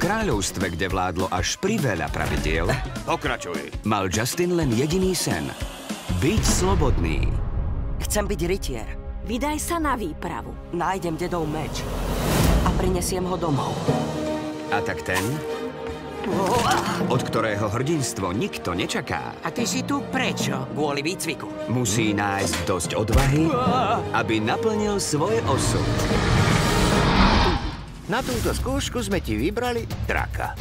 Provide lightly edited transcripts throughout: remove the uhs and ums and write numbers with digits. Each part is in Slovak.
kráľovstve, kde vládlo až priveľa pravidiel, Pokračuj. mal Justin len jediný sen. Byť slobodný. Chcem byť rytier. Vydaj sa na výpravu. Nájdem dedov meč a prinesiem ho domov. A tak ten, od ktorého hrdinstvo nikto nečaká, A ty si tu prečo? Kvôli výcviku. musí nájsť dosť odvahy, aby naplnil svoj osud. Na túto skúšku sme ti vybrali draka.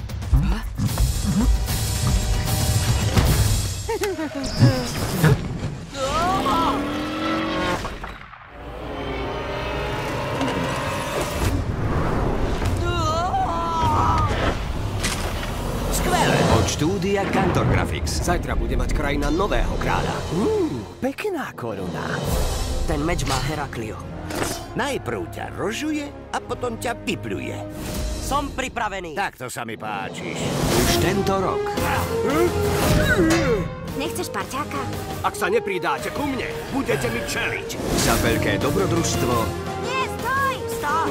Skvelé! Od štúdia Cantor Graphics. Zajtra bude mať krajina nového kráľa. Pekná koruna. Ten meč má Heraklio. Najprv ťa rožuje a potom ťa pipľuje. Som pripravený. Takto sa mi páčiš. Už tento rok. Nechceš parťáka? Ak sa nepridáte ku mne, budete mi čeliť. Za veľké dobrodružstvo Nie, stoj! Stoj!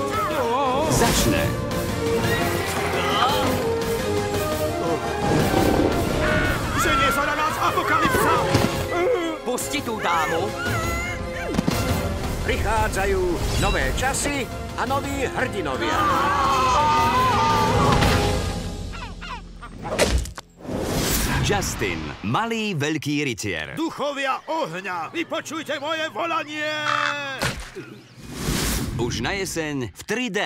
začne. Ženie sa na nás apokalypsa! Pusti tú dámu. Prichádzajú nové časy a noví hrdinovia. Justin, malý veľký rytier. Duchovia ohňa, vypočujte moje volanie! Už na jeseň v 3D.